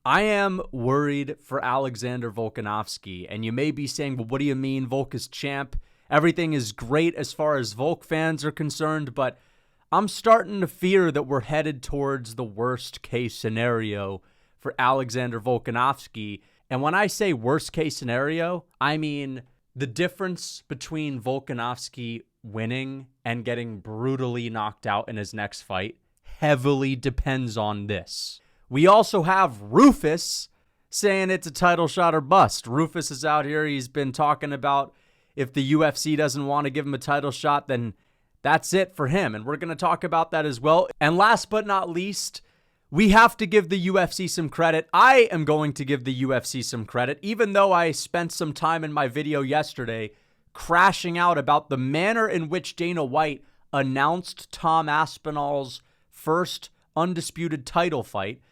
I am worried for Alexander Volkanovski. And you may be saying, well, what do you mean? Volk is champ. Everything is great as far as Volk fans are concerned, but I'm starting to fear that we're headed towards the worst case scenario for Alexander Volkanovski. And when I say worst case scenario, I mean the difference between Volkanovski winning and getting brutally knocked out in his next fight heavily depends on this. We also have Rufus saying it's a title shot or bust. Rufus is out here. He's been talking about if the UFC doesn't want to give him a title shot, then that's it for him. And we're going to talk about that as well. And last but not least, we have to give the UFC some credit. I am going to give the UFC some credit, even though I spent some time in my video yesterday crashing out about the manner in which Dana White announced Tom Aspinall's first undisputed title fight.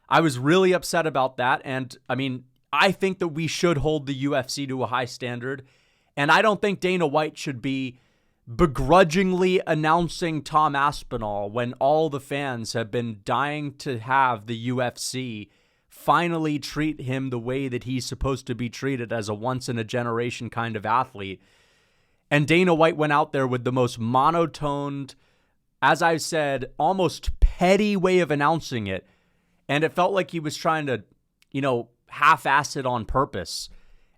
I was really upset about that. And I mean, I think that we should hold the UFC to a high standard. And I don't think Dana White should be begrudgingly announcing Tom Aspinall when all the fans have been dying to have the UFC finally treat him the way that he's supposed to be treated as a once-in-a-generation kind of athlete. And Dana White went out there with the most monotoned, as I said, almost petty way of announcing it. And it felt like he was trying to, half-ass it on purpose.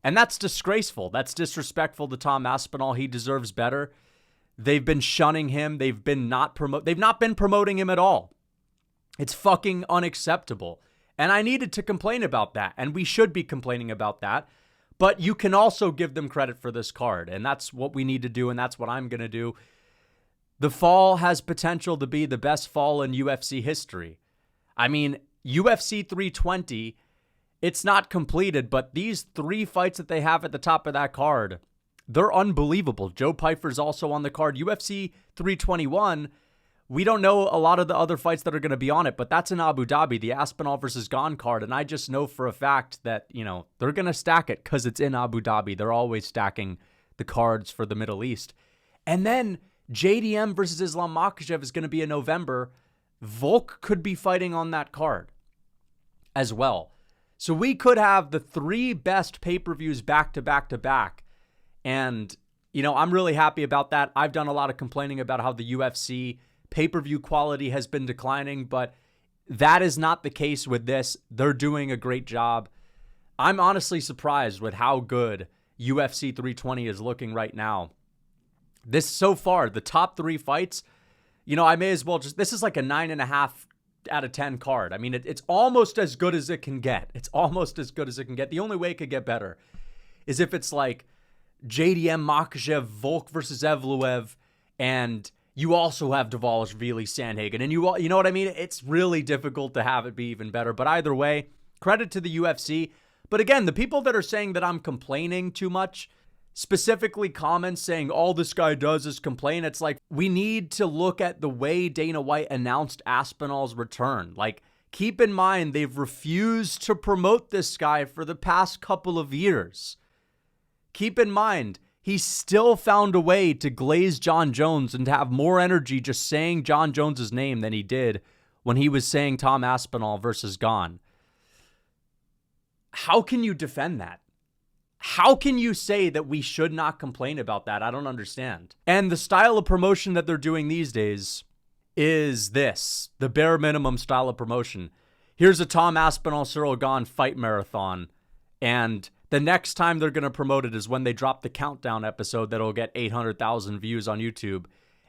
And that's disgraceful. That's disrespectful to Tom Aspinall. He deserves better. They've been shunning him. They've not been promoting him at all. It's fucking unacceptable. And I needed to complain about that. And we should be complaining about that. But you can also give them credit for this card. And that's what we need to do. And that's what I'm going to do. The fall has potential to be the best fall in UFC history. I mean, UFC 320, it's not completed, but these 3 fights that they have at the top of that card, they're unbelievable. Joe Pyfer's also on the card. UFC 321, we don't know a lot of the other fights that are going to be on it, but that's in Abu Dhabi, the Aspinall versus Gane card, and I just know for a fact that, they're going to stack it because it's in Abu Dhabi. They're always stacking the cards for the Middle East. And then JDM versus Islam Makhachev is going to be in November. Volk could be fighting on that card as well. So we could have the 3 best pay-per-views back to back to back. And, I'm really happy about that. I've done a lot of complaining about how the UFC pay-per-view quality has been declining, but that is not the case with this. They're doing a great job. I'm honestly surprised with how good UFC 320 is looking right now. This so far, the top 3 fights, I may as well this is like a 9.5 out of 10 card. I mean, it's almost as good as it can get. It's almost as good as it can get. The only way it could get better is if it's like JDM Makhachev, Volk versus Evloev, and you also have Dvalishvili, Sandhagen, and you know what I mean? It's really difficult to have it be even better. But either way, credit to the UFC. But again, the people that are saying that I'm complaining too much, specifically comments saying all this guy does is complain. It's like, we need to look at the way Dana White announced Aspinall's return. Like, keep in mind, they've refused to promote this guy for the past couple of years. Keep in mind, he still found a way to glaze John Jones and to have more energy just saying John Jones's name than he did when he was saying Tom Aspinall versus Gane. How can you defend that? How can you say that we should not complain about that? I don't understand. And the style of promotion that they're doing these days is this, the bare minimum style of promotion. Here's a Tom Aspinall, Cyril Gane fight marathon. And the next time they're going to promote it is when they drop the countdown episode that'll get 800,000 views on YouTube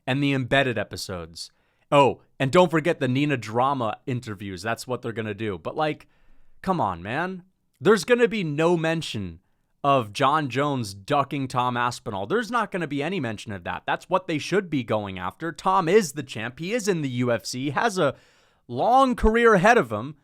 and the embedded episodes. Oh, and don't forget the Nina Drama interviews. That's what they're going to do. But come on, man. There's going to be no mention of John Jones ducking Tom Aspinall. There's not going to be any mention of that. That's what they should be going after. Tom is the champ. He is in the UFC. He has a long career ahead of him,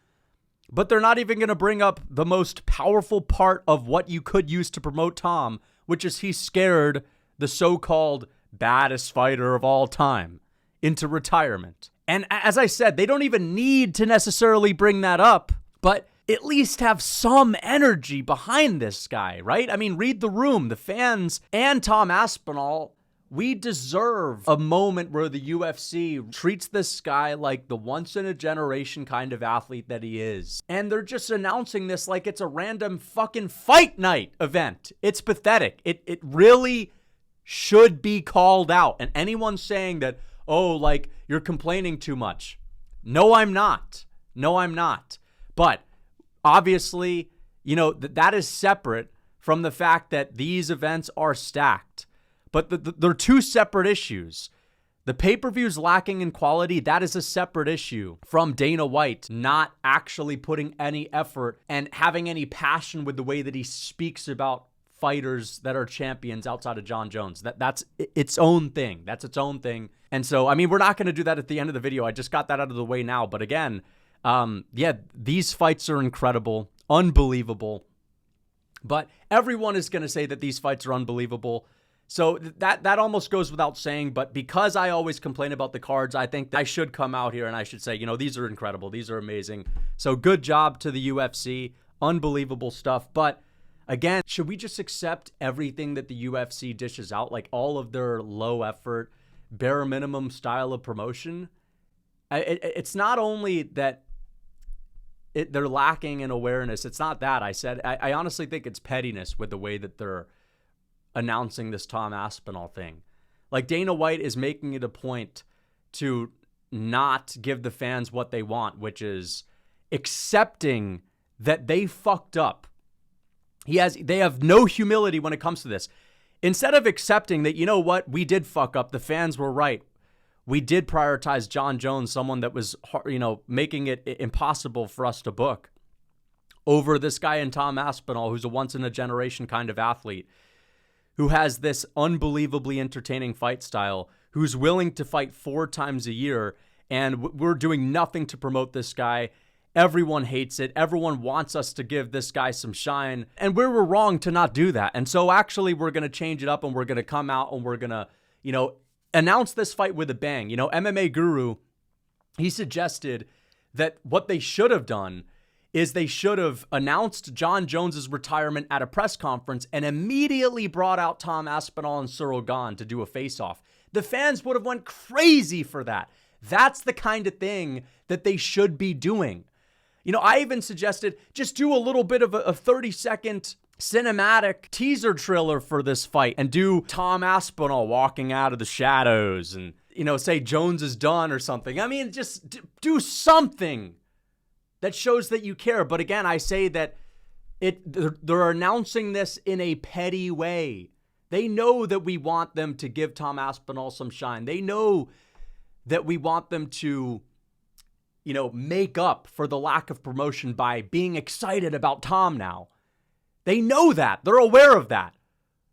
but they're not even going to bring up the most powerful part of what you could use to promote Tom, which is he scared the so-called baddest fighter of all time into retirement. And as I said, they don't even need to necessarily bring that up, but at least have some energy behind this guy, right? I mean, read the room. The fans and Tom Aspinall We deserve a moment where the UFC treats this guy like the once-in-a-generation kind of athlete that he is. And they're just announcing this like it's a random fucking fight night event. It's pathetic. It really should be called out. And anyone saying that, oh, like, you're complaining too much. No, I'm not. No, I'm not. But obviously, you know, that is separate from the fact that these events are stacked. But they're two separate issues. The pay-per-view's lacking in quality, that is a separate issue from Dana White not actually putting any effort and having any passion with the way that he speaks about fighters that are champions outside of Jon Jones. That's its own thing. That's its own thing. And so, I mean, we're not going to do that at the end of the video. I just got that out of the way now. But again, yeah, these fights are incredible, unbelievable. But everyone is going to say that these fights are unbelievable. So that almost goes without saying, but because I always complain about the cards, I think that I should come out here and I should say, you know, these are incredible. These are amazing. So good job to the UFC. Unbelievable stuff. But again, should we just accept everything that the UFC dishes out, like all of their low effort, bare minimum style of promotion? It's not only that they're lacking in awareness. It's not that. I honestly think it's pettiness with the way that they're announcing this Tom Aspinall thing. Like, Dana White is making it a point to not give the fans what they want, which is accepting that they fucked up. They have no humility when it comes to this. Instead of accepting that, you know what, we did fuck up, the fans were right. We did prioritize Jon Jones, someone that was, you know, making it impossible for us to book, over this guy in Tom Aspinall, who's a once-in-a-generation kind of athlete, who has this unbelievably entertaining fight style, who's willing to fight 4 times a year, and we're doing nothing to promote this guy. Everyone hates it. Everyone wants us to give this guy some shine, and we're wrong to not do that. And so actually we're going to change it up, and we're going to come out, and we're going to, you know, announce this fight with a bang. You know, MMA Guru, he suggested that what they should have done is they should have announced Jon Jones's retirement at a press conference and immediately brought out Tom Aspinall and Cyril Gane to do a face-off. The fans would have went crazy for that. That's the kind of thing that they should be doing. You know, I even suggested just do a little bit of a 30-second cinematic teaser trailer for this fight and do Tom Aspinall walking out of the shadows and, you know, say Jones is done or something. I mean, just do something that shows that you care. But again, I say that they're announcing this in a petty way. They know that we want them to give Tom Aspinall some shine. They know that we want them to, you know, make up for the lack of promotion by being excited about Tom now. They know that. They're aware of that.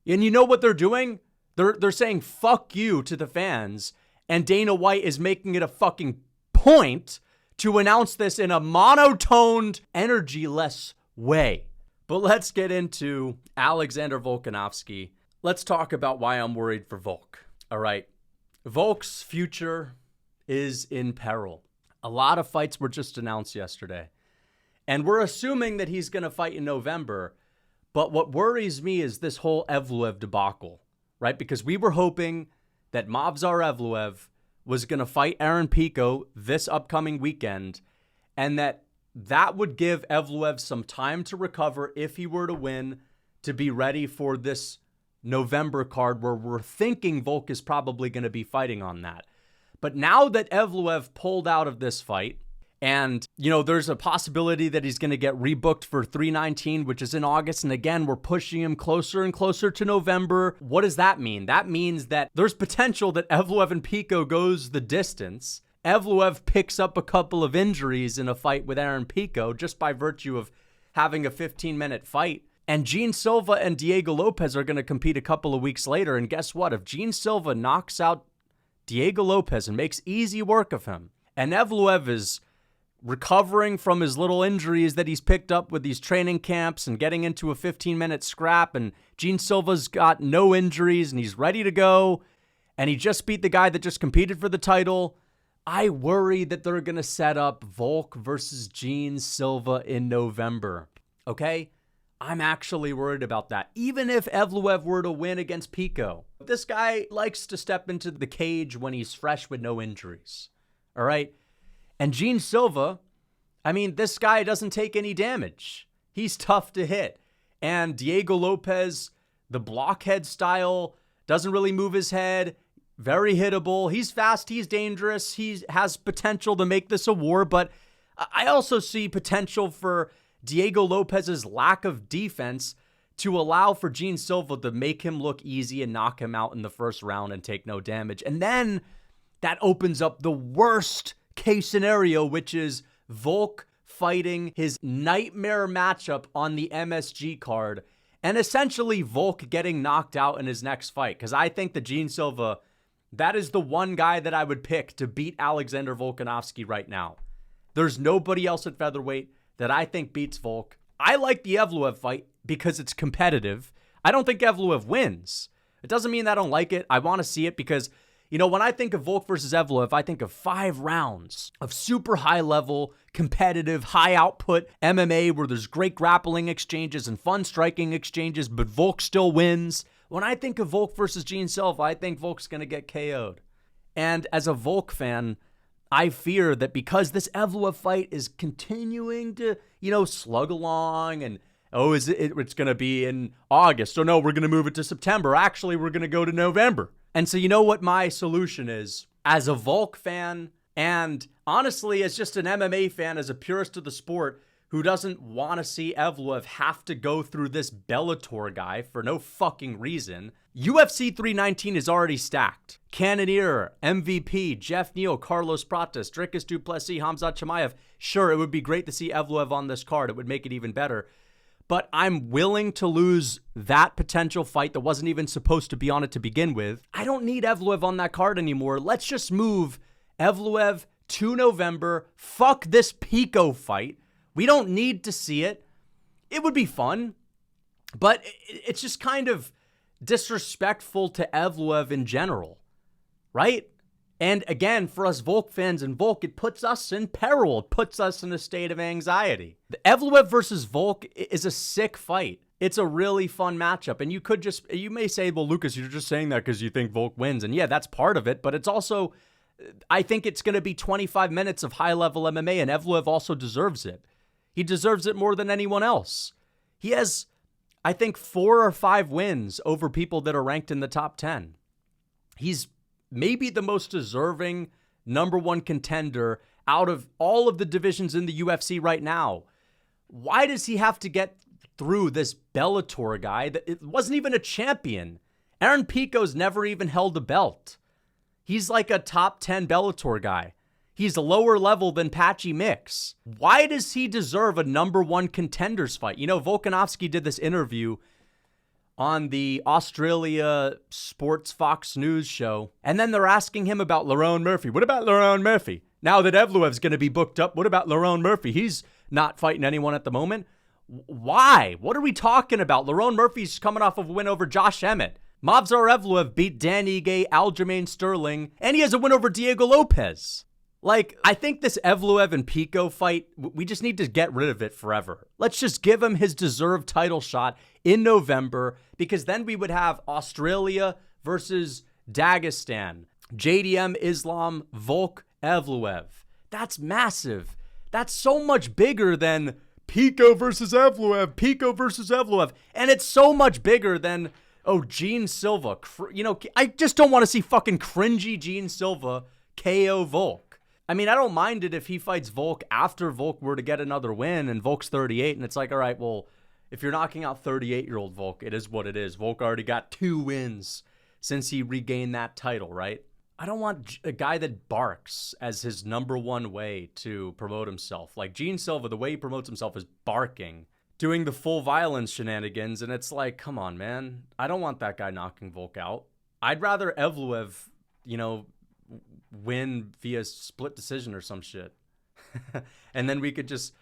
And you know what they're doing? They're saying fuck you to the fans, and Dana White is making it a fucking point to announce this in a monotoned, energy-less way. But let's get into Alexander Volkanovski. Let's talk about why I'm worried for Volk. All right. Volk's future is in peril. A lot of fights were just announced yesterday, and we're assuming that he's going to fight in November. But what worries me is this whole Evloev debacle, right? Because we were hoping that Movsar Evloev was going to fight Aaron Pico this upcoming weekend, and that would give Evloev some time to recover if he were to win, to be ready for this November card where we're thinking Volk is probably going to be fighting on that. But now that Evloev pulled out of this fight, and, you know, there's a possibility that he's going to get rebooked for 319, which is in August. And again, we're pushing him closer and closer to November. What does that mean? That means that there's potential that Evloev and Pico goes the distance. Evloev picks up a couple of injuries in a fight with Aaron Pico just by virtue of having a 15-minute fight. And Gene Silva and Diego Lopez are going to compete a couple of weeks later. And guess what? If Gene Silva knocks out Diego Lopez and makes easy work of him, and Evloev is recovering from his little injuries that he's picked up with these training camps and getting into a 15-minute scrap, and Gene Silva's got no injuries and he's ready to go, and he just beat the guy that just competed for the title, I worry that they're going to set up Volk versus Gene Silva in November, okay? I'm actually worried about that. Even if Evloev were to win against Pico, this guy likes to step into the cage when he's fresh with no injuries. All right? And Gene Silva, I mean, this guy doesn't take any damage. He's tough to hit. And Diego Lopez, the blockhead style, doesn't really move his head. Very hittable. He's fast. He's dangerous. He has potential to make this a war. But I also see potential for Diego Lopez's lack of defense to allow for Gene Silva to make him look easy and knock him out in the first round and take no damage. And then that opens up the worst case scenario, which is Volk fighting his nightmare matchup on the MSG card and essentially Volk getting knocked out in his next fight. Because I think that Gene Silva, that is the one guy that I would pick to beat Alexander Volkanovski right now. There's nobody else at featherweight that I think beats Volk. I like the Evloev fight because it's competitive. I don't think Evloev wins. It doesn't mean that I don't like it. I want to see it because, you know, when I think of Volk versus Evloev, I think of 5 rounds of super high level, competitive, high output MMA where there's great grappling exchanges and fun striking exchanges, but Volk still wins. When I think of Volk versus Gene Silva, I think Volk's going to get KO'd. And as a Volk fan, I fear that because this Evloev fight is continuing to, slug along and, it's going to be in August. So no, we're going to move it to September. Actually, we're going to go to November. And so you know what my solution is? As a Volk fan and honestly, as just an MMA fan, as a purist of the sport who doesn't want to see Evloev have to go through this Bellator guy for no fucking reason, UFC 319 is already stacked. Cannonier, MVP, Jeff Neal, Carlos Pratas, Dricus du Plessis, Hamzat Chimaev. Sure, it would be great to see Evloev on this card. It would make it even better. But I'm willing to lose that potential fight that wasn't even supposed to be on it to begin with. I don't need Evloev on that card anymore. Let's just move Evloev to November. Fuck this Pico fight. We don't need to see it. It would be fun. But it's just kind of disrespectful to Evloev in general, right? And again, for us Volk fans and Volk, it puts us in peril. It puts us in a state of anxiety. The Evloev versus Volk is a sick fight. It's a really fun matchup. And you may say, well, Lucas, you're just saying that because you think Volk wins. And yeah, that's part of it. But it's also, I think it's going to be 25 minutes of high-level MMA, and Evloev also deserves it. He deserves it more than anyone else. He has, I think, 4 or 5 wins over people that are ranked in the top 10. He's maybe the most deserving number 1 contender out of all of the divisions in the UFC right now. Why does he have to get through this Bellator guy that it wasn't even a champion? Aaron Pico's never even held a belt. He's like a top 10 Bellator guy. He's lower level than Patchy Mix. Why does he deserve a number 1 contenders fight? Volkanovski did this interview on the Australia Sports Fox News show, and then they're asking him about Lerone Murphy. What about Lerone Murphy? Now that Evloev's going to be booked up, what about Lerone Murphy? He's not fighting anyone at the moment. Why? What are we talking about? Lerone Murphy's coming off of a win over Josh Emmett. Movsar Evloev beat Dan Ige, Aljamain Sterling, and he has a win over Diego Lopez. I think this Evloev and Pico fight, we just need to get rid of it forever. Let's just give him his deserved title shot in November, because then we would have Australia versus Dagestan. JDM Islam, Volk, Evloev. That's massive. That's so much bigger than Pico versus Evloev, Pico versus Evloev. And it's so much bigger than, Gene Silva. I just don't want to see fucking cringy Gene Silva KO Volk. I mean, I don't mind it if he fights Volk after Volk were to get another win and Volk's 38, and it's like, all right, well, if you're knocking out 38-year-old Volk, it is what it is. Volk already got 2 wins since he regained that title, right? I don't want a guy that barks as his number 1 way to promote himself. Like Gene Silva, the way he promotes himself is barking, doing the full violence shenanigans, and it's like, come on, man. I don't want that guy knocking Volk out. I'd rather Evloev, win via split decision or some shit. And then we could just,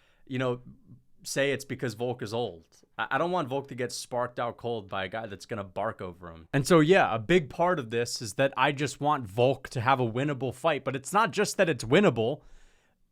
say it's because Volk is old. I don't want Volk to get sparked out cold by a guy that's going to bark over him. And so, yeah, a big part of this is that I just want Volk to have a winnable fight. But it's not just that it's winnable.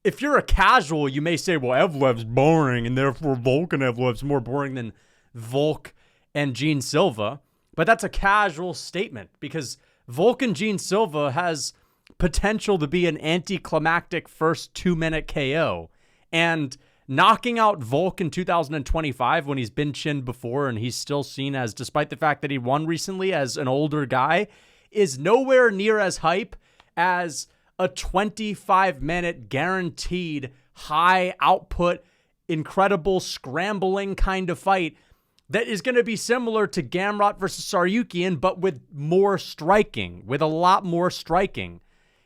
If you're a casual, you may say, well, Evloev's boring, and therefore Volk and Evloev's more boring than Volk and Gene Silva, but that's a casual statement because Volk and Gene Silva has potential to be an anticlimactic first 2-minute KO. And knocking out Volk in 2025 when he's been chinned before and he's still seen as, despite the fact that he won recently, as an older guy, is nowhere near as hype as a 25-minute guaranteed high output, incredible scrambling kind of fight that is going to be similar to Gamrot versus Saryukian, but with more striking, with a lot more striking.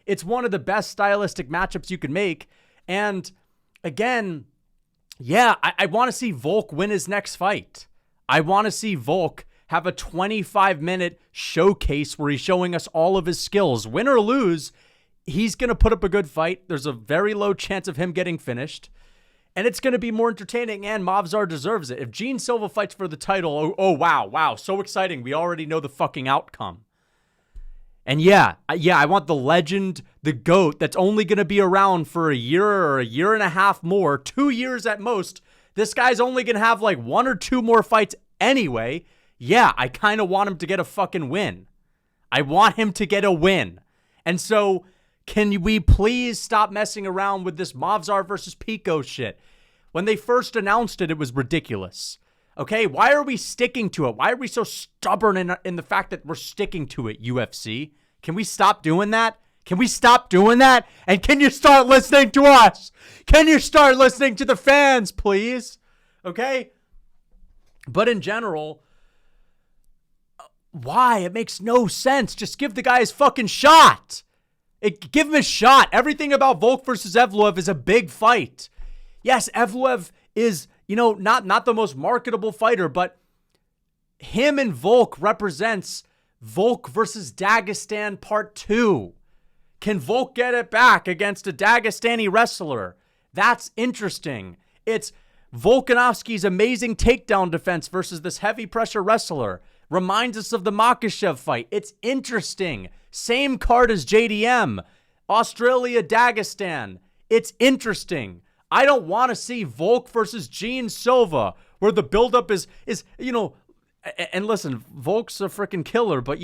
It's one of the best stylistic matchups you can make. And again, yeah, I want to see Volk win his next fight. I want to see Volk have a 25-minute showcase where he's showing us all of his skills. Win or lose, he's going to put up a good fight. There's a very low chance of him getting finished. And it's going to be more entertaining, and Movsar deserves it. If Gene Silva fights for the title, oh wow, so exciting. We already know the fucking outcome. And yeah, I want the legend, the GOAT, that's only going to be around for a year or a year and a half more, 2 years at most. This guy's only going to have like 1 or 2 more fights anyway. Yeah, I kind of want him to get a fucking win. I want him to get a win. And so, can we please stop messing around with this Movsar versus Pico shit? When they first announced it, it was ridiculous. Okay, why are we sticking to it? Why are we so stubborn in the fact that we're sticking to it, UFC? Can we stop doing that? Can we stop doing that? And can you start listening to us? Can you start listening to the fans, please? Okay? But in general, why? It makes no sense. Just give the guy his fucking shot. Give him a shot. Everything about Volk versus Evloev is a big fight. Yes, Evloev is, not the most marketable fighter, but him and Volk represents Volk versus Dagestan Part 2. Can Volk get it back against a Dagestani wrestler? That's interesting. It's Volkanovski's amazing takedown defense versus this heavy pressure wrestler. Reminds us of the Makhachev fight. It's interesting. Same card as JDM. Australia, Dagestan. It's interesting. I don't want to see Volk versus Gene Silva, where the buildup is and listen, Volk's a freaking killer, but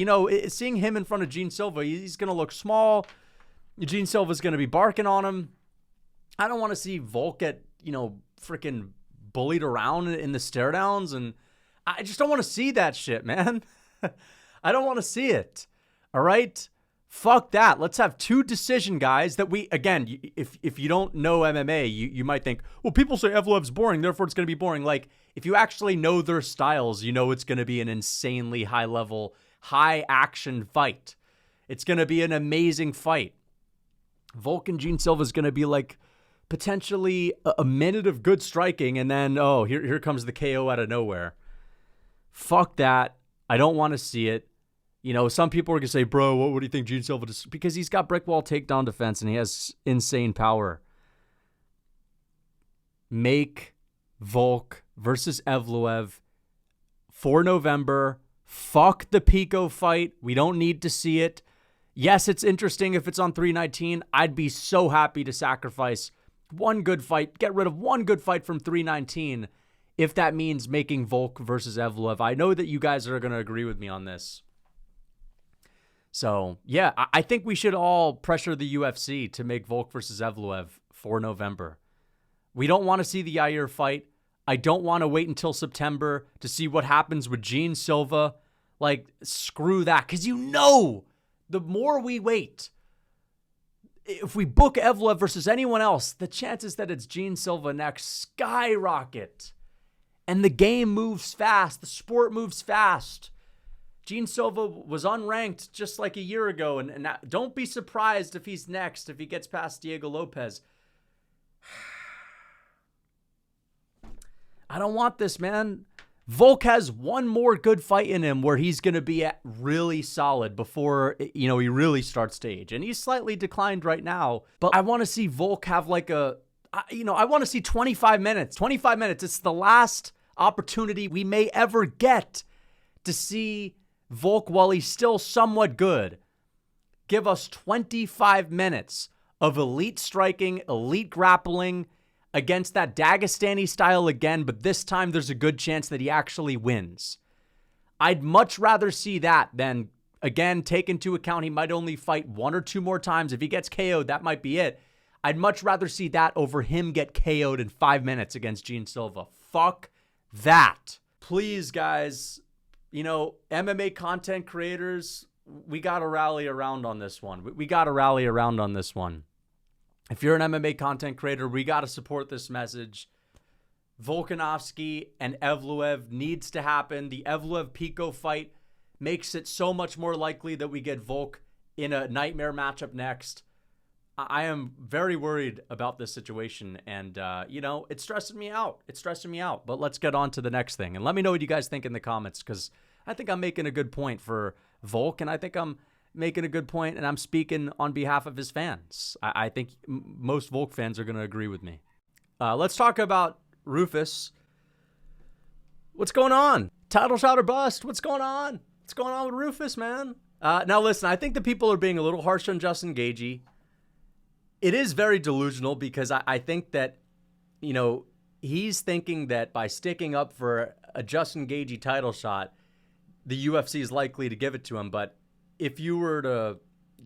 seeing him in front of Gene Silva, he's going to look small. Gene Silva's going to be barking on him. I don't want to see Volk get, freaking bullied around in the stare downs, and I just don't want to see that shit, man. I don't want to see it. All right? Fuck that. Let's have 2 decision guys that we, again, if you don't know MMA, you might think, well, people say Evloev's boring, therefore it's going to be boring. Like, if you actually know their styles, it's going to be an insanely high-level, high-action fight. It's going to be an amazing fight. Volk and Gene Silva is going to be like potentially a minute of good striking, and then, here comes the KO out of nowhere. Fuck that. I don't want to see it. Some people are going to say, bro, what do you think Gene Silva does? Because he's got brick wall takedown defense and he has insane power. Make Volk versus Evloev for November. Fuck the Pico fight. We don't need to see it. Yes, it's interesting if it's on 319. I'd be so happy to sacrifice one good fight, get rid of one good fight from 319 if that means making Volk versus Evloev. I know that you guys are going to agree with me on this. So, yeah, I think we should all pressure the UFC to make Volk versus Evloev for November. We don't want to see the Yair fight. I don't want to wait until September to see what happens with Gene Silva. Like, screw that. Because the more we wait, if we book Evloev versus anyone else, the chances that it's Gene Silva next skyrocket. And the game moves fast. The sport moves fast. Gene Silva was unranked just like a year ago, and don't be surprised if he's next, if he gets past Diego Lopez. I don't want this, man. Volk has one more good fight in him where he's going to be at really solid before, he really starts to age. And he's slightly declined right now, but I want to see Volk have like I want to see 25 minutes. 25 minutes. It's the last opportunity we may ever get to see Volk, while he's still somewhat good, give us 25 minutes of elite striking, elite grappling. against that Dagestani style again, but this time there's a good chance that he actually wins. I'd much rather see that than, again, take into account he might only fight 1 or 2 more times. If he gets KO'd, that might be it. I'd much rather see that over him get KO'd in 5 minutes against Gene Silva. Fuck that. Please, guys, MMA content creators, we got to rally around on this one. We got to rally around on this one. If you're an MMA content creator, we got to support this message. Volkanovski and Evloev needs to happen. The Evloev-Pico fight makes it so much more likely that we get Volk in a nightmare matchup next. I am very worried about this situation, and, it's stressing me out. It's stressing me out, but let's get on to the next thing. And let me know what you guys think in the comments, because I think I'm making a good point for Volk, and I think I'm making a good point, and I'm speaking on behalf of his fans. I think most Volk fans are going to agree with me. Let's talk about Rufus. What's going on? Title shot or bust? What's going on? What's going on with Rufus, man? Now, listen, I think the people are being a little harsh on Justin Gaethje. It is very delusional because I think that, he's thinking that by sticking up for a Justin Gaethje title shot, the UFC is likely to give it to him. But if you were to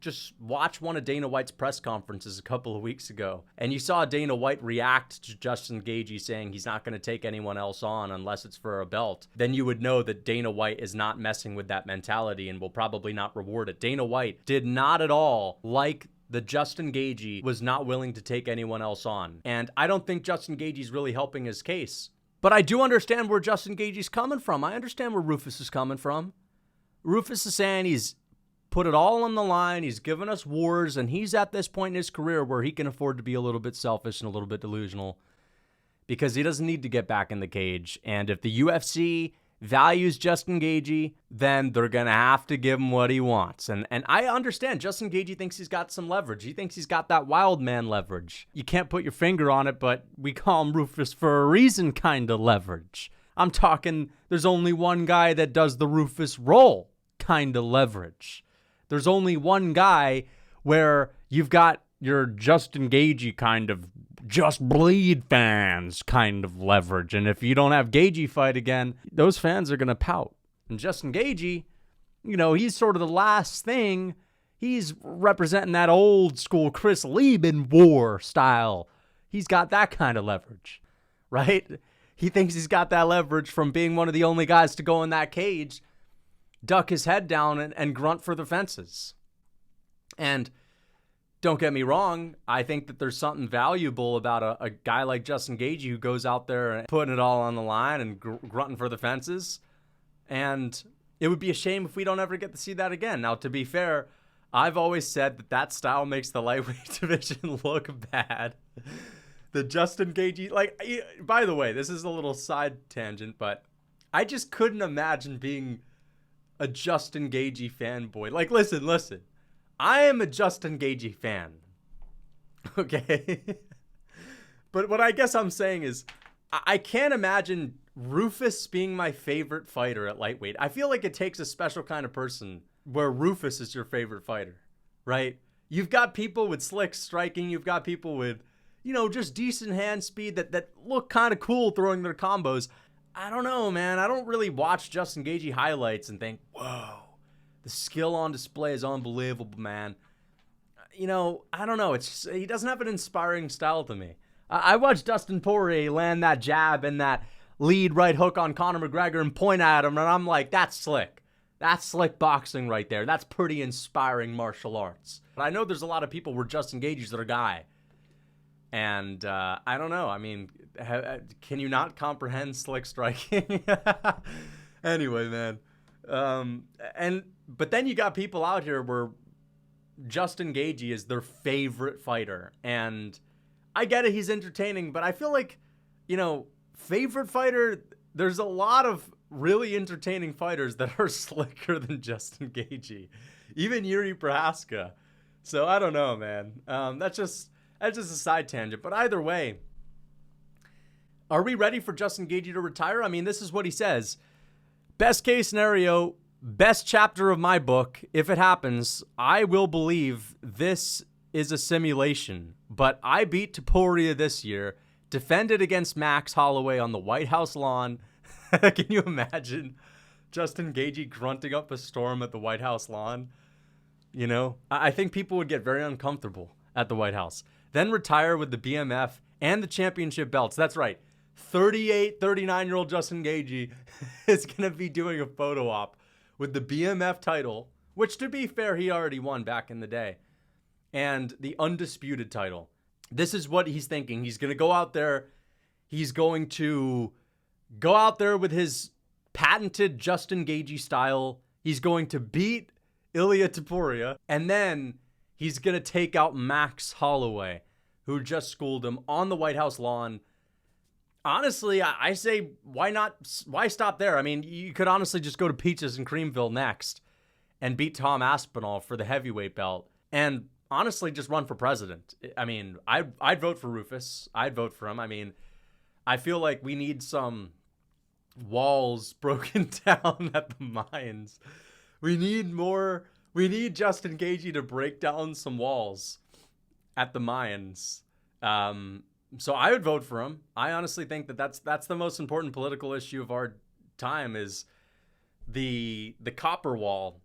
just watch one of Dana White's press conferences a couple of weeks ago, and you saw Dana White react to Justin Gaethje saying he's not going to take anyone else on unless it's for a belt, then you would know that Dana White is not messing with that mentality and will probably not reward it. Dana White did not at all like that Justin Gaethje was not willing to take anyone else on. And I don't think Justin Gaethje's really helping his case. But I do understand where Justin Gaethje's coming from. I understand where Rufus is coming from. Rufus is saying he's put it all on the line. He's given us wars, and he's at this point in his career where he can afford to be a little bit selfish and a little bit delusional because he doesn't need to get back in the cage. And if the UFC values Justin Gaethje, then they're going to have to give him what he wants. And I understand Justin Gaethje thinks he's got some leverage. He thinks he's got that wild man leverage. You can't put your finger on it, but we call him Rufus for a reason kind of leverage. I'm talking there's only one guy that does the Rufus roll kind of leverage. There's only one guy where you've got your Justin Gaethje kind of just bleed fans kind of leverage. And if you don't have Gaethje fight again, those fans are going to pout. And Justin Gaethje, he's sort of the last thing. He's representing that old school Chris Lieben war style. He's got that kind of leverage, right? He thinks he's got that leverage from being one of the only guys to go in that cage, duck his head down and grunt for the fences. And don't get me wrong, I think that there's something valuable about a guy like Justin Gaethje who goes out there and putting it all on the line and grunting for the fences. And it would be a shame if we don't ever get to see that again. Now, to be fair, I've always said that style makes the lightweight division look bad. The Justin Gaethje, by the way, this is a little side tangent, but I just couldn't imagine being a Justin Gaethje fanboy. Listen. I am a Justin Gaethje fan, okay? But what I guess I'm saying is I can't imagine Rufus being my favorite fighter at lightweight. I feel like it takes a special kind of person where Rufus is your favorite fighter, right? You've got people with slick striking. You've got people with, just decent hand speed that look kind of cool throwing their combos. I don't know, man. I don't really watch Justin Gaethje highlights and think, whoa. The skill on display is unbelievable, man. I don't know. He doesn't have an inspiring style to me. I watched Dustin Poirier land that jab and that lead right hook on Conor McGregor and point at him, and I'm like, that's slick. That's slick boxing right there. That's pretty inspiring martial arts. But I know there's a lot of people where Justin Gaethje's their guy. And I don't know. I mean, can you not comprehend slick striking? Anyway, man. But then you got people out here where Justin Gaethje is their favorite fighter. And I get it, he's entertaining, but I feel like, favorite fighter, there's a lot of really entertaining fighters that are slicker than Justin Gaethje. Even Yuri Prohaska. So I don't know, man. That's just a side tangent. But either way, are we ready for Justin Gaethje to retire? I mean, this is what he says. Best case scenario, best chapter of my book. If it happens, I will believe this is a simulation. But I beat Topuria this year. defended against Max Holloway on the White House lawn. Can you imagine Justin Gaethje grunting up a storm at the White House lawn? You know, I think people would get very uncomfortable at the White House. Then retire with the BMF and the championship belts. That's right. 39-year-old Justin Gaethje is going to be doing a photo op with the BMF title, which, to be fair, he already won back in the day, and the undisputed title. This is what he's thinking. He's going to go out there. He's going to go out there with his patented Justin Gaethje style. He's going to beat Ilia Topuria, and then he's going to take out Max Holloway, who just schooled him on the White House lawn. Honestly, I say, why not? Why stop there? I mean, you could honestly just go to Peaches in Creamville next and beat Tom Aspinall for the heavyweight belt, and honestly just run for president. I mean, I'd vote for Rufus. I'd vote for him. I mean, I feel like we need some walls broken down at the mines. We need Justin Gaethje to break down some walls at the mines. So I would vote for him. I honestly think that that's the most important political issue of our time, is the copper wall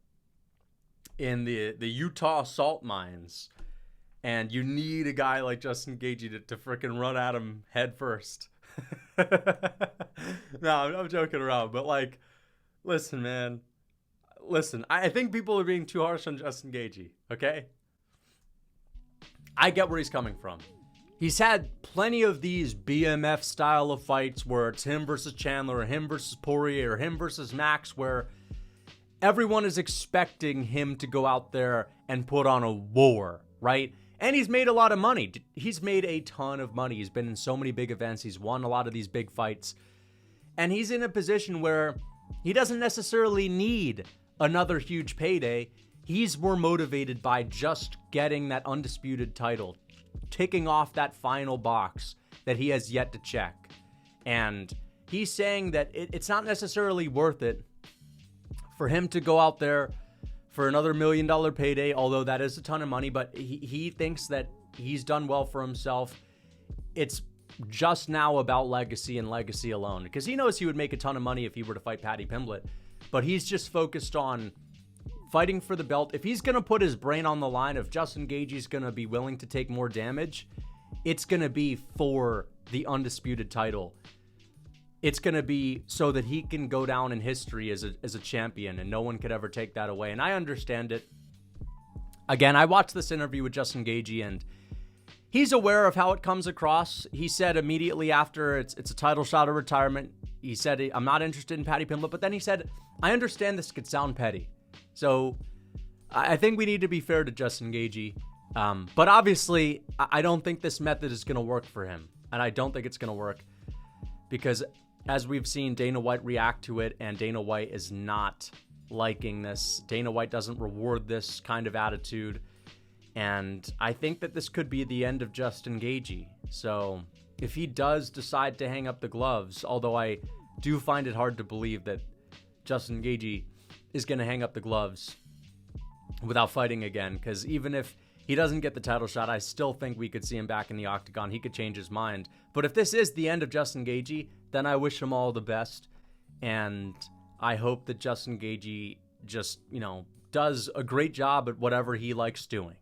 in the Utah salt mines. And you need a guy like Justin Gaethje to frickin' run at him head first. No, I'm joking around. But, like, listen, man. Listen, I think people are being too harsh on Justin Gaethje, okay? I get where he's coming from. He's had plenty of these BMF style of fights where it's him versus Chandler or him versus Poirier or him versus Max, where everyone is expecting him to go out there and put on a war, right? And he's made a lot of money. He's made a ton of money. He's been in so many big events. He's won a lot of these big fights. And he's in a position where he doesn't necessarily need another huge payday. He's more motivated by just getting that undisputed title, ticking off that final box that he has yet to check. And he's saying that it's not necessarily worth it for him to go out there for another $1 million payday, although that is a ton of money, but he thinks that he's done well for himself. It's just now about legacy and legacy alone, because he knows he would make a ton of money if he were to fight Paddy Pimblett, but he's just focused on fighting for the belt. If he's going to put his brain on the line, if Justin Gaethje's going to be willing to take more damage, it's going to be for the undisputed title. It's going to be so that he can go down in history as a champion, and no one could ever take that away. And I understand it. Again, I watched this interview with Justin Gaethje, and he's aware of how it comes across. He said immediately after it's a title shot of retirement, he said, I'm not interested in Paddy Pimblett, but then he said, I understand this could sound petty. So I think we need to be fair to Justin Gaethje. But obviously, I don't think this method is going to work for him. And I don't think it's going to work because, as we've seen, Dana White react to it, and Dana White is not liking this. Dana White doesn't reward this kind of attitude. And I think that this could be the end of Justin Gaethje. So if he does decide to hang up the gloves, although I do find it hard to believe that Justin Gaethje is going to hang up the gloves without fighting again, because even if he doesn't get the title shot, I still think we could see him back in the octagon. He could change his mind. But if this is the end of Justin Gaethje, then I wish him all the best. And I hope that Justin Gaethje just, does a great job at whatever he likes doing.